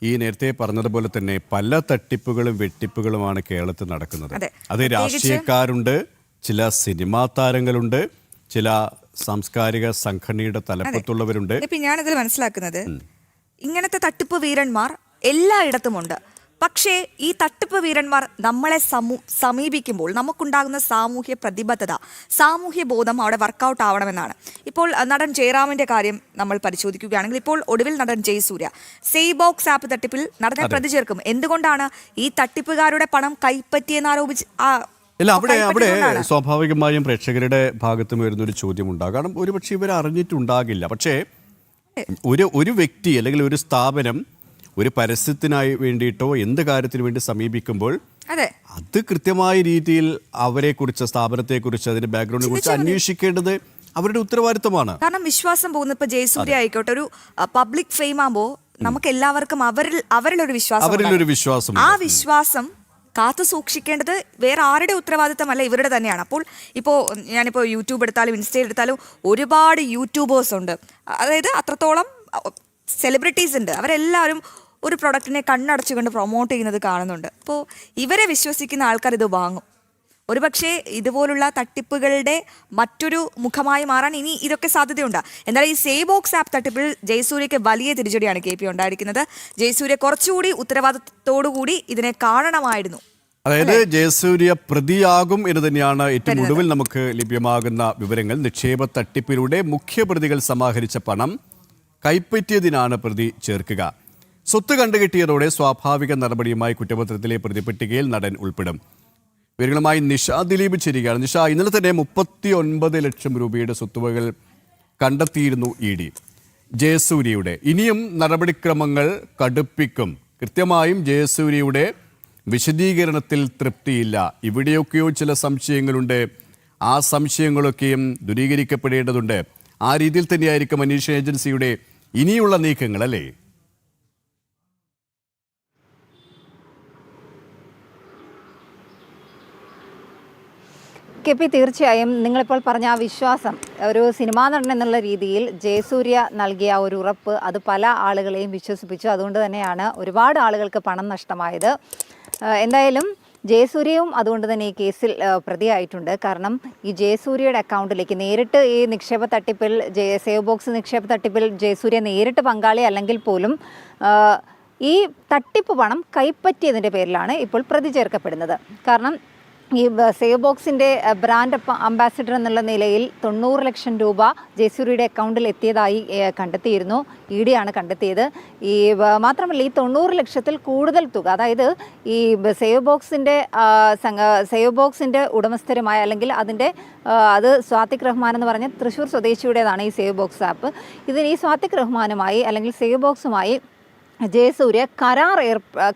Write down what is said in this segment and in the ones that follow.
ഈ നേരത്തെ പറഞ്ഞതുപോലെ തന്നെ പല തട്ടിപ്പുകളും വെട്ടിപ്പുകളുമാണ് കേരളത്തിൽ നടക്കുന്നത്. അത് രാഷ്ട്രീയക്കാരുണ്ട്, ചില സിനിമാ താരങ്ങളുണ്ട്, ചില സാംസ്കാരിക സംഘടനയുടെ തലപ്പത്തുള്ളവരുണ്ട്. ഞാനിതിൽ മനസ്സിലാക്കുന്നത് ഇങ്ങനത്തെ തട്ടിപ്പ് വീരന്മാർ എല്ലായിടത്തുമുണ്ട്. പക്ഷേ ഈ തട്ടിപ്പ് വീരന്മാർ നമ്മളെ സമീപിക്കുമ്പോൾ നമുക്കുണ്ടാകുന്ന സാമൂഹ്യ പ്രതിബദ്ധത, സാമൂഹ്യ ബോധം അവിടെ വർക്കൗട്ട് ആവണമെന്നാണ്. ഇപ്പോൾ നടൻ ജയറാമിന്റെ കാര്യം നമ്മൾ പരിശോധിക്കുകയാണെങ്കിൽ ഇപ്പോൾ ഒടുവിൽ നടൻ ജയസൂര്യ സേബോക്സ് ആപ്പ് തട്ടിപ്പിൽ നടനെ പ്രതി ചേർക്കും. എന്തുകൊണ്ടാണ് ഈ തട്ടിപ്പുകാരുടെ പണം കൈപ്പറ്റിയെന്ന് ആരോപിച്ച് അവിടെ സ്വാഭാവികമായും പ്രേക്ഷകരുടെ ഭാഗത്തും വരുന്നൊരു ചോദ്യം ഉണ്ടാകും. കാരണം ഒരുപക്ഷെ ഇവർ അറിഞ്ഞിട്ടുണ്ടാകില്ല. പക്ഷേ ഒരു വ്യക്തി അല്ലെങ്കിൽ ഒരു സ്ഥാപനം ഒരു പരസ്യത്തിനായി വേണ്ടിയിട്ടോ എന്ത് കാര്യത്തിന് വേണ്ടി സമീപിക്കുമ്പോൾ അത് കൃത്യമായ രീതിയിൽ അവരെക്കുറിച്ച്, സ്ഥാപനത്തെക്കുറിച്ച്, അതിന്റെ ബാക്ക്ഗ്രൗണ്ടിനെ കുറിച്ച് അന്വേഷിക്കേണ്ടത് അവരുടെ ഉത്തരവാദിത്തമാണ്. കാരണം വിശ്വാസം പോകുന്ന ഇപ്പൊ ജയസൂര്യ ആയിക്കോട്ടെ, ഒരു പബ്ലിക് ഫെയിം ആകുമ്പോൾ നമുക്ക് എല്ലാവർക്കും അവരിലൊരു വിശ്വാസം, ആ വിശ്വാസം കാത്തു സൂക്ഷിക്കേണ്ടത് വേറെ ആരുടെ ഉത്തരവാദിത്തമല്ല, ഇവരുടെ തന്നെയാണ്. അപ്പോൾ ഞാനിപ്പോൾ യൂട്യൂബ് എടുത്താലും ഇൻസ്റ്റ എടുത്താലും ഒരുപാട് യൂട്യൂബേഴ്സ് ഉണ്ട്, അതായത് അത്രത്തോളം സെലിബ്രിറ്റീസ് ഉണ്ട്. അവരെല്ലാവരും ഒരു പ്രൊഡക്റ്റിനെ കണ്ണടച്ചുകൊണ്ട് പ്രൊമോട്ട് ചെയ്യുന്നത് കാണുന്നുണ്ട്. അപ്പോൾ ഇവരെ വിശ്വസിക്കുന്ന ആൾക്കാർ ഇത് വാങ്ങും. ഒരുപക്ഷെ ഇതുപോലുള്ള തട്ടിപ്പുകളുടെ മറ്റൊരു മുഖമായി മാറാൻ ഇനി ഇതൊക്കെ സാധ്യതയുണ്ട്. എന്നാൽ ഈ സേബോക്സ് ആപ്പ് തട്ടിപ്പിൽ ജയസൂര്യക്ക് വലിയ തിരിച്ചടിയാണ് KP ഉണ്ടായിരിക്കുന്നത്. ജയസൂര്യ കുറച്ചുകൂടി ഉത്തരവാദിത്തത്തോടുകൂടി ഇതിനെ കാണണമായിരുന്നു. അതായത് ജയസൂര്യ പ്രതിയാകും എന്ന് തന്നെയാണ് ഏറ്റവും ഒടുവിൽ നമുക്ക് ലഭ്യമാകുന്ന വിവരങ്ങൾ. നിക്ഷേപ തട്ടിപ്പിലൂടെ മുഖ്യപ്രതികൾ സമാഹരിച്ച പണം കൈപ്പറ്റിയതിനാണ് പ്രതി ചേർക്കുക. സ്വത്ത് കണ്ടുകിട്ടിയതോടെ സ്വാഭാവിക നടപടിയുമായി കുറ്റപത്രത്തിലെ പ്രതിപട്ടികയിൽ നടൻ ഉൾപ്പെടും. വിവരങ്ങളുമായി നിഷ ദിലീപ് ചേരുകയാണ്. നിഷ, ഇന്നലെ തന്നെ 39 ലക്ഷം രൂപയുടെ സ്വത്തുവകൾ കണ്ടെത്തിയിരുന്നു ED ജയസൂര്യയുടെ. ഇനിയും നടപടിക്രമങ്ങൾ കടുപ്പിക്കും. കൃത്യമായും ജയസൂര്യയുടെ വിശദീകരണത്തിൽ തൃപ്തിയില്ല. ഇവിടെയൊക്കെയോ ചില സംശയങ്ങളുണ്ട്. ആ സംശയങ്ങളൊക്കെയും ദൂരീകരിക്കപ്പെടേണ്ടതുണ്ട്. ആ രീതിയിൽ തന്നെയായിരിക്കും അന്വേഷണ ഏജൻസിയുടെ ഇനിയുള്ള നീക്കങ്ങൾ, അല്ലേ? KP, തീർച്ചയായും നിങ്ങളിപ്പോൾ പറഞ്ഞ ആ വിശ്വാസം, ഒരു സിനിമാ നടൻ എന്നുള്ള രീതിയിൽ ജയസൂര്യ നൽകിയ ഒരു ഉറപ്പ്, അത് പല ആളുകളെയും വിശ്വസിപ്പിച്ചു. അതുകൊണ്ട് തന്നെയാണ് ഒരുപാട് ആളുകൾക്ക് പണം നഷ്ടമായത്. എന്തായാലും ജയസൂര്യയും അതുകൊണ്ട് തന്നെ ഈ കേസിൽ പ്രതിയായിട്ടുണ്ട്. കാരണം ഈ ജയസൂര്യയുടെ അക്കൗണ്ടിലേക്ക് നേരിട്ട് ഈ നിക്ഷേപ തട്ടിപ്പിൽ, സേവ് ബോക്സ് നിക്ഷേപ തട്ടിപ്പിൽ ജയസൂര്യ നേരിട്ട് പങ്കാളി അല്ലെങ്കിൽ പോലും ഈ തട്ടിപ്പ് പണം കൈപ്പറ്റിയതിൻ്റെ പേരിലാണ് ഇപ്പോൾ പ്രതി ചേർക്കപ്പെടുന്നത്. കാരണം ഈ സേവ് ബോക്സിൻ്റെ ബ്രാൻഡ് അംബാസിഡർ എന്നുള്ള നിലയിൽ 90 ലക്ഷം രൂപ ജയസൂര്യയുടെ അക്കൗണ്ടിൽ എത്തിയതായി കണ്ടെത്തിയിരുന്നു. ED ആണ് കണ്ടെത്തിയത്. മാത്രമല്ല ഈ 90 ലക്ഷത്തിൽ കൂടുതൽ തുക, അതായത് ഈ സേവ് ബോക്സിൻ്റെ ഉടമസ്ഥരുമായ അല്ലെങ്കിൽ അത് സ്വാതിക് റഹ്മാൻ എന്ന് പറഞ്ഞ തൃശ്ശൂർ സ്വദേശിയുടേതാണ് ഈ സേവ് ബോക്സ് ആപ്പ്. ഇതിന് ഈ സ്വാതിക് റഹ്മാനുമായി അല്ലെങ്കിൽ സേവ് ബോക്സുമായി ജയസൂര്യ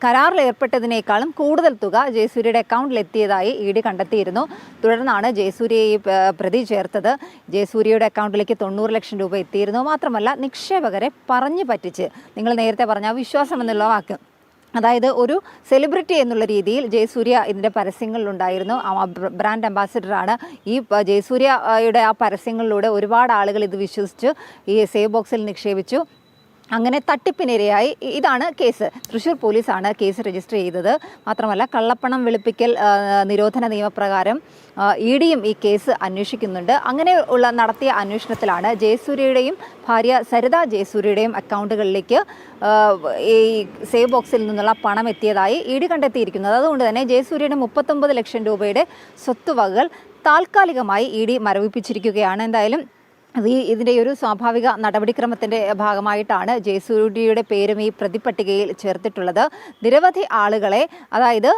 കരാറിൽ ഏർപ്പെട്ടതിനേക്കാളും കൂടുതൽ തുക ജയസൂര്യയുടെ അക്കൗണ്ടിൽ എത്തിയതായി ED കണ്ടെത്തിയിരുന്നു. തുടർന്നാണ് ജയസൂര്യയെ പ്രതി ചേർത്തത്. ജയസൂര്യയുടെ അക്കൗണ്ടിലേക്ക് 90 ലക്ഷം രൂപ എത്തിയിരുന്നു. മാത്രമല്ല നിക്ഷേപകരെ പറഞ്ഞു പറ്റിച്ച്, നിങ്ങൾ നേരത്തെ പറഞ്ഞ വിശ്വാസം എന്നുള്ള വാക്ക്, അതായത് ഒരു സെലിബ്രിറ്റി എന്നുള്ള രീതിയിൽ ജയസൂര്യ ഇതിൻ്റെ പരസ്യങ്ങളിലുണ്ടായിരുന്നു. ബ്രാൻഡ് അംബാസിഡറാണ്. ഈ ജയസൂര്യയുടെ ആ പരസ്യങ്ങളിലൂടെ ഒരുപാട് ആളുകൾ ഇത് വിശ്വസിച്ച് ഈ സേവ് ബോക്സിൽ നിക്ഷേപിച്ചു. അങ്ങനെ തട്ടിപ്പിനിരയായി. ഇതാണ് കേസ്. തൃശ്ശൂർ പോലീസാണ് കേസ് രജിസ്റ്റർ ചെയ്തത്. മാത്രമല്ല കള്ളപ്പണം വെളുപ്പിക്കൽ നിരോധന നിയമപ്രകാരം EDയും ഈ കേസ് അന്വേഷിക്കുന്നുണ്ട്. അങ്ങനെ നടത്തിയ അന്വേഷണത്തിലാണ് ജയസൂര്യയുടെയും ഭാര്യ സരിത ജയസൂര്യയുടെയും അക്കൗണ്ടുകളിലേക്ക് ഈ സേവ് ബോക്സിൽ നിന്നുള്ള പണം എത്തിയതായി ED കണ്ടെത്തിയിരിക്കുന്നത്. അതുകൊണ്ട് തന്നെ ജയസൂര്യയുടെ 39 ലക്ഷം രൂപയുടെ സ്വത്തുവകകൾ താൽക്കാലികമായി ED മരവിപ്പിച്ചിരിക്കുകയാണ്. എന്തായാലും ഇതിൻ്റെ ഒരു സ്വാഭാവിക നടപടിക്രമത്തിൻ്റെ ഭാഗമായിട്ടാണ് ജയസൂര്യയുടെ പേരും ഈ പ്രതിപട്ടികയിൽ ചേർത്തിട്ടുള്ളത്. നിരവധി ആളുകളെ, അതായത്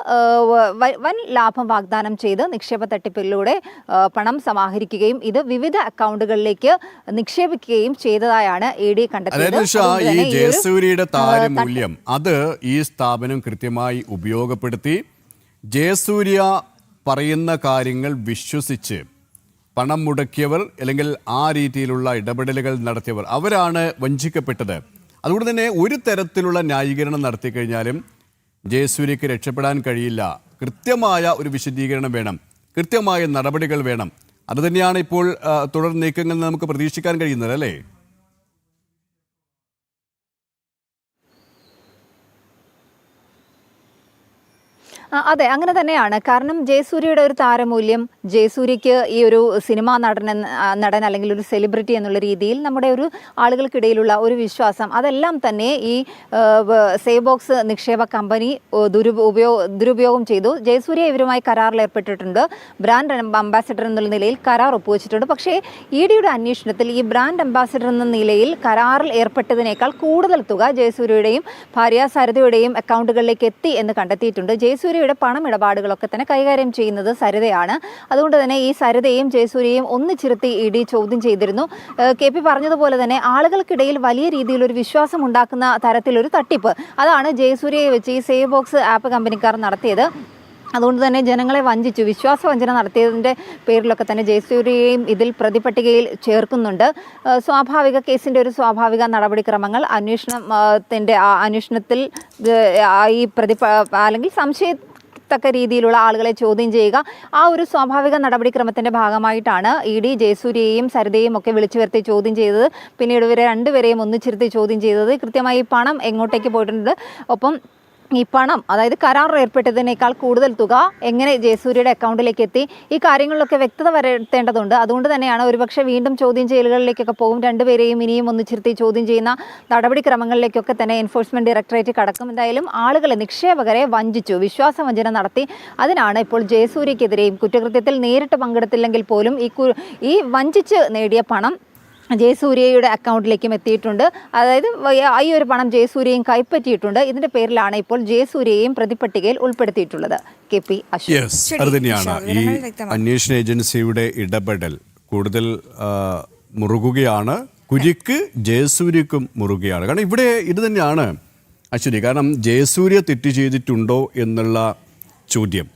വൻ ലാഭം വാഗ്ദാനം ചെയ്ത് നിക്ഷേപ തട്ടിപ്പിലൂടെ പണം സമാഹരിക്കുകയും ഇത് വിവിധ അക്കൗണ്ടുകളിലേക്ക് നിക്ഷേപിക്കുകയും ചെയ്തതായാണ് ED കണ്ടെത്തിയത്. ഈ ജയസൂര്യയുടെ താരമൂല്യം അത് ഈ സ്ഥാപനം കൃത്യമായി ഉപയോഗപ്പെടുത്തി ജയസൂര്യ പറയുന്ന കാര്യങ്ങൾ വിശ്വസിച്ച് പണം മുടക്കിയവർ അല്ലെങ്കിൽ ആ രീതിയിലുള്ള ഇടപെടലുകൾ നടത്തിയവർ, അവരാണ് വഞ്ചിക്കപ്പെട്ടത്. അതുകൊണ്ട് തന്നെ ഒരു തരത്തിലുള്ള ന്യായീകരണം നടത്തിക്കഴിഞ്ഞാലും ജയസൂര്യക്ക് രക്ഷപ്പെടാൻ കഴിയില്ല. കൃത്യമായ ഒരു വിശദീകരണം വേണം, കൃത്യമായ നടപടികൾ വേണം. അതുതന്നെയാണ് ഇപ്പോൾ തുടർ നീക്കങ്ങളിൽ നമുക്ക് പ്രതീക്ഷിക്കാൻ കഴിയുന്നത്, അല്ലേ? അതെ, അങ്ങനെ തന്നെയാണ്. കാരണം ജയസൂര്യയുടെ ഒരു താരമൂല്യം, ജയസൂര്യക്ക് ഈ ഒരു സിനിമാ നടൻ അല്ലെങ്കിൽ ഒരു സെലിബ്രിറ്റി എന്നുള്ള രീതിയിൽ നമ്മുടെ ഒരു ആളുകൾക്കിടയിലുള്ള ഒരു വിശ്വാസം, അതെല്ലാം തന്നെ ഈ സേവ് ബോക്സ് നിക്ഷേപ കമ്പനി ദുരുപയോഗം ചെയ്തു. ജയസൂര്യ ഇവരുമായി കരാറിൽ ഏർപ്പെട്ടിട്ടുണ്ട്, ബ്രാൻഡ് അംബാസിഡർ എന്നുള്ള നിലയിൽ കരാർ ഒപ്പുവെച്ചിട്ടുണ്ട്. പക്ഷേ ഇഡിയുടെ അന്വേഷണത്തിൽ ഈ ബ്രാൻഡ് അംബാസിഡർ എന്ന നിലയിൽ കരാറിൽ ഏർപ്പെട്ടതിനേക്കാൾ കൂടുതൽ തുക ജയസൂര്യയുടെയും ഭാര്യ സരിതയുടെയും അക്കൗണ്ടുകളിലേക്ക് എത്തി എന്ന് കണ്ടെത്തിയിട്ടുണ്ട്. ജയസൂര്യയുടെ പണമിടപാടുകളൊക്കെ തന്നെ കൈകാര്യം ചെയ്യുന്നത് സരിതയാണ്. അതുകൊണ്ട് തന്നെ ഈ സരിതയും ജയസൂര്യയും ഒന്നിച്ചിരുത്തി ഇഡി ചോദ്യം ചെയ്തിരുന്നു. KP പറഞ്ഞതുപോലെ തന്നെ ആളുകൾക്കിടയിൽ വലിയ രീതിയിലൊരു വിശ്വാസം ഉണ്ടാക്കുന്ന തരത്തിലൊരു തട്ടിപ്പ്, അതാണ് ജയസൂര്യയെ വെച്ച് ഈ സേവ് ബോക്സ് ആപ്പ് കമ്പനിക്കാർ നടത്തിയത്. അതുകൊണ്ട് തന്നെ ജനങ്ങളെ വഞ്ചിച്ചു, വിശ്വാസവഞ്ചന നടത്തിയതിൻ്റെ പേരിലൊക്കെ തന്നെ ജയസൂര്യയെയും ഇതിൽ പ്രതിപട്ടികയിൽ ചേർക്കുന്നുണ്ട്. സ്വാഭാവിക കേസിൻ്റെ ഒരു സ്വാഭാവിക നടപടിക്രമങ്ങൾ, അന്വേഷണത്തിൽ ഈ അല്ലെങ്കിൽ തക്ക രീതിയിലുള്ള ആളുകളെ ചോദ്യം ചെയ്യുക, ആ ഒരു സ്വാഭാവിക നടപടിക്രമത്തിൻ്റെ ഭാഗമായിട്ടാണ് ഇഡി ജയസൂര്യയെയും സരിതയെയും ഒക്കെ വിളിച്ചു വരുത്തി ചോദ്യം ചെയ്തത്. പിന്നീട് ഇവരെ രണ്ടുപേരെയും ഒന്നിച്ചിരുത്തി ചോദ്യം ചെയ്തത്. കൃത്യമായി പണം എങ്ങോട്ടേക്ക് പോയിട്ടുണ്ട്, ഒപ്പം ഈ പണം, അതായത് കരാർ ഏർപ്പെട്ടതിനേക്കാൾ കൂടുതൽ തുക എങ്ങനെ ജയസൂര്യയുടെ അക്കൗണ്ടിലേക്ക് എത്തി, ഈ കാര്യങ്ങളിലൊക്കെ വ്യക്തത വരുത്തേണ്ടതുണ്ട്. അതുകൊണ്ട് തന്നെയാണ് ഒരുപക്ഷെ വീണ്ടും ചോദ്യം ചെയ്യലുകളിലേക്കൊക്കെ പോകും. രണ്ടുപേരെയും ഇനിയും ഒന്നിച്ചിരുത്തി ചോദ്യം ചെയ്യുന്ന നടപടിക്രമങ്ങളിലേക്കൊക്കെ തന്നെ എൻഫോഴ്സ്മെന്റ് ഡയറക്ടറേറ്റ് കടക്കും. എന്തായാലും ആളുകളെ, നിക്ഷേപകരെ വഞ്ചിച്ചു, വിശ്വാസവഞ്ചന നടത്തി. അതിനാണ് ഇപ്പോൾ ജയസൂര്യക്കെതിരെയും കുറ്റകൃത്യത്തിൽ നേരിട്ട് പങ്കെടുത്തില്ലെങ്കിൽ പോലും ഈ വഞ്ചിച്ച് നേടിയ പണം ജയസൂര്യയുടെ അക്കൗണ്ടിലേക്കും എത്തിയിട്ടുണ്ട്. അതായത് ഈ ഒരു പണം ജയസൂര്യയും കൈപ്പറ്റിയിട്ടുണ്ട്. ഇതിന്റെ പേരിലാണ് ഇപ്പോൾ ജയസൂര്യയെയും പ്രതിപട്ടികയിൽ ഉൾപ്പെടുത്തിയിട്ടുള്ളത്. KP Yes, അത് തന്നെയാണ് ഈ അന്വേഷണ ഏജൻസിയുടെ ഇടപെടൽ കൂടുതൽ മുറുകുകയാണ്. കുരുക്ക് ജയസൂര്യക്കും മുറുകയാണ്. കാരണം ഇവിടെ ഇത് തന്നെയാണ് അശ്വതി. കാരണം ജയസൂര്യ തെറ്റ് ചെയ്തിട്ടുണ്ടോ എന്നുള്ള ചോദ്യം,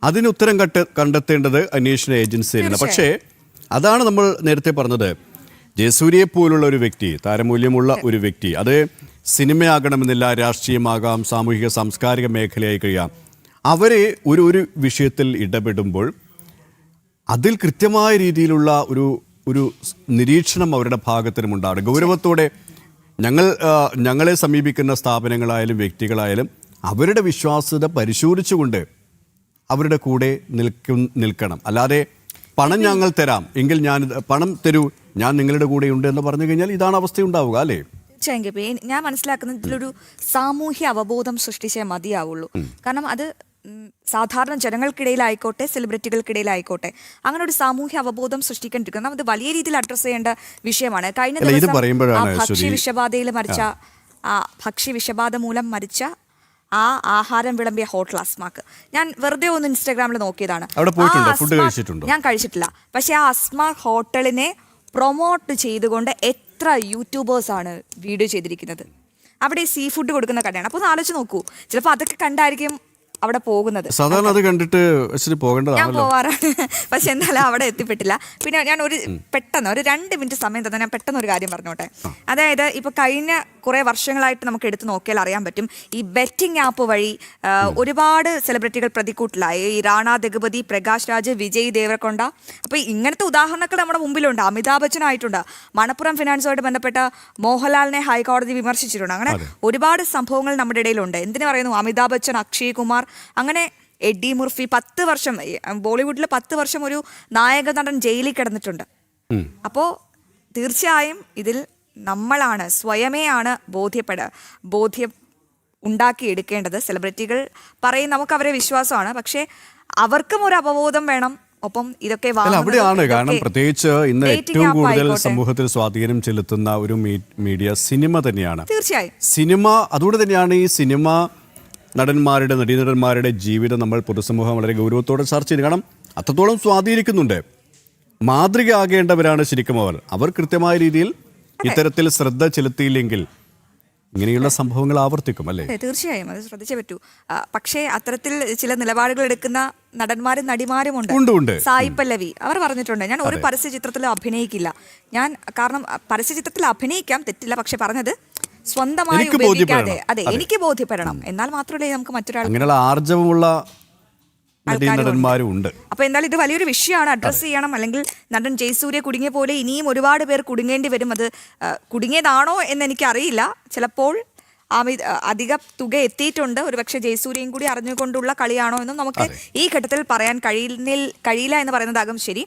അതിന് ഉത്തരം കണ്ടെത്തേണ്ടത് അന്വേഷണ ഏജൻസിയാണ്. പക്ഷേ അതാണ് നമ്മൾ നേരത്തെ പറഞ്ഞത്, ജയസൂര്യയെ പോലുള്ള ഒരു വ്യക്തി, താരമൂല്യമുള്ള ഒരു വ്യക്തി, അത് സിനിമയാകണമെന്നില്ല, രാഷ്ട്രീയമാകാം, സാമൂഹിക സാംസ്കാരിക മേഖലയായി കഴിയാം, അവരെ ഒരു വിഷയത്തിൽ ഇടപെടുമ്പോൾ അതിൽ കൃത്യമായ രീതിയിലുള്ള ഒരു നിരീക്ഷണം അവരുടെ ഭാഗത്തിനും ഉണ്ടാകും. ഗൗരവത്തോടെ ഞങ്ങളെ സമീപിക്കുന്ന സ്ഥാപനങ്ങളായാലും വ്യക്തികളായാലും അവരുടെ വിശ്വാസ്യത പരിശോധിച്ചുകൊണ്ട് അവരുടെ കൂടെ നിൽക്കണം. അല്ലാതെ പണം ഞങ്ങൾ തരാം എങ്കിൽ പണം തരൂ, ഞാൻ നിങ്ങളുടെ കൂടെ ഉണ്ട് എന്ന് പറഞ്ഞു കഴിഞ്ഞാൽ ഇതാണ് അവസ്ഥ ഉണ്ടാവുക, അല്ലേ? തീർച്ചയായും ഞാൻ മനസ്സിലാക്കുന്നത് ഇതിലൊരു സാമൂഹ്യ അവബോധം സൃഷ്ടിച്ചേ മതിയാവുള്ളൂ. കാരണം അത് സാധാരണ ജനങ്ങൾക്കിടയിലായിക്കോട്ടെ, സെലിബ്രിറ്റികൾക്കിടയിലായിക്കോട്ടെ, അങ്ങനെ ഒരു സാമൂഹ്യ അവബോധം സൃഷ്ടിക്കേണ്ടിരിക്കണം. അത് വലിയ രീതിയിൽ അഡ്രസ് ചെയ്യേണ്ട വിഷയമാണ്. കഴിഞ്ഞ ദിവസം ഭക്ഷ്യവിഷബാധ മൂലം മരിച്ച ആ ആഹാരം വിളമ്പിയ ഹോട്ടൽ അസ്മാക്ക്, ഞാൻ വെറുതെ ഒന്ന് ഇൻസ്റ്റാഗ്രാമിൽ നോക്കിയതാണ്. ഞാൻ കഴിച്ചിട്ടില്ല. പക്ഷെ ആ അസ്മാക് ഹോട്ടലിനെ പ്രൊമോട്ട് ചെയ്തുകൊണ്ട് എത്ര യൂട്യൂബേഴ്സാണ് വീഡിയോ ചെയ്തിരിക്കുന്നത്. അവിടെ സീ ഫുഡ് കൊടുക്കുന്ന കടയാണ്. അപ്പോൾ ഒന്ന് ആലോചിച്ച് നോക്കൂ, ചിലപ്പോൾ അതൊക്കെ കണ്ടായിരിക്കും അവിടെ പോകുന്നത്. സാധാരണ അത് കണ്ടിട്ട് ഞാൻ പോവാറാണ്, പക്ഷെ എന്നാലും അവിടെ എത്തിപ്പെട്ടില്ല. പിന്നെ ഞാൻ പെട്ടെന്ന് ഒരു 2 മിനിറ്റ് സമയം തന്നെ ഞാൻ പെട്ടെന്ന് ഒരു കാര്യം പറഞ്ഞോട്ടെ. അതായത് ഇപ്പൊ കഴിഞ്ഞ കുറെ വർഷങ്ങളായിട്ട് നമുക്ക് എടുത്തു നോക്കിയാൽ അറിയാൻ പറ്റും, ഈ ബെറ്റിംഗ് ആപ്പ് വഴി ഒരുപാട് സെലിബ്രിറ്റികൾ പ്രതിക്കൂട്ടിലായി. ഈ റാണ ദഗപതി, പ്രകാശ് രാജ്, വിജയ് ദേവരക്കൊണ്ട, അപ്പൊ ഇങ്ങനത്തെ ഉദാഹരണങ്ങൾ നമ്മുടെ മുമ്പിലുണ്ട്. അമിതാഭ് ബച്ചൻ ആയിട്ടുണ്ട്. മണപ്പുറം ഫിനാൻസുമായിട്ട് ബന്ധപ്പെട്ട മോഹൻലാലിനെ ഹൈക്കോടതി വിമർശിച്ചിട്ടുണ്ട്. അങ്ങനെ ഒരുപാട് സംഭവങ്ങൾ നമ്മുടെ ഇടയിലുണ്ട്. എന്തിനു പറയുന്നു, അമിതാഭ് ബച്ചൻ, അക്ഷയ് കുമാർ, അങ്ങനെ എഡ്ഡി മുർഫി 10 വർഷം ബോളിവുഡിൽ 10 വർഷം ഒരു നായക നടൻ ജയിലിൽ കിടന്നിട്ടുണ്ട്. അപ്പോൾ തീർച്ചയായും ഇതിൽ നമ്മളാണ് സ്വയമേയാണ് ബോധ്യം ഉണ്ടാക്കിയെടുക്കേണ്ടത്. സെലിബ്രിറ്റികൾ പറയും നമുക്ക് അവരെ വിശ്വാസമാണ്, പക്ഷേ അവർക്കും ഒരു അവബോധം വേണം. ഒപ്പം ഇതൊക്കെ അവിടെയാണ് കാരണം പ്രത്യേകിച്ച് ഇന്ന് ഏറ്റവും കൂടുതൽ സമൂഹത്തിൽ സ്വാധീനം ചെലുത്തുന്ന ഒരു മീഡിയ സിനിമ തന്നെയാണ്. തീർച്ചയായും സിനിമ, അതുകൊണ്ട് തന്നെയാണ് ഈ സിനിമ നടന്മാരുടെ, നടീനടന്മാരുടെ ജീവിതം നമ്മൾ പൊതുസമൂഹം വളരെ ഗൗരവത്തോടെ ചർച്ച ചെയ്യുന്നത്. കാരണം അത്രത്തോളം സ്വാധീനിക്കുന്നുണ്ട്. മാതൃകയാകേണ്ടവരാണ് ശരിക്കും അവർ കൃത്യമായ രീതിയിൽ ഇത്തരത്തിൽ ശ്രദ്ധ ചെലുത്തിയില്ലെങ്കിൽ ഇങ്ങനെയുള്ള സംഭവങ്ങൾ ആവർത്തിക്കും, അല്ലേ? തീർച്ചയായും അത് ശ്രദ്ധിച്ചേ പറ്റൂ. പക്ഷേ അത്തരത്തിൽ ചില നിലപാടുകൾ എടുക്കുന്ന നടന്മാരും നടിമാരും ഉണ്ട്. സായി പല്ലവി അവർ പറഞ്ഞിട്ടുണ്ട്, ഞാൻ ഒരു പരസ്യ ചിത്രത്തിൽ അഭിനയിക്കില്ല. കാരണം പരസ്യ ചിത്രത്തിൽ അഭിനയിക്കാം, തെറ്റില്ല. പക്ഷെ പറഞ്ഞത് സ്വന്തമായി ഉപയോഗിക്കാതെ, അതെ, എനിക്ക് ബോധ്യപ്പെടണം, എന്നാൽ മാത്രമല്ലേ നമുക്ക് മറ്റൊരാൾ അങ്ങനെയുള്ള ആർജവമുള്ള നടന്മാരുണ്ട്. അപ്പൊ എന്തായാലും ഇത് വലിയൊരു വിഷയമാണ്, അഡ്രസ് ചെയ്യണം. അല്ലെങ്കിൽ നടൻ ജയസൂര്യ കുടുങ്ങിയ പോലെ ഇനിയും ഒരുപാട് പേർ കുടുങ്ങേണ്ടി വരും. അത് കുടുങ്ങിയതാണോ എന്ന് എനിക്കറിയില്ല. ചിലപ്പോൾ അധിക തുക എത്തിയിട്ടുണ്ട്. ഒരുപക്ഷെ ജയസൂര്യയും കൂടി അറിഞ്ഞുകൊണ്ടുള്ള കളിയാണോ എന്നും നമുക്ക് ഈ ഘട്ടത്തിൽ പറയാൻ കഴിയില്ല എന്ന് പറയുന്നതാകും ശരി.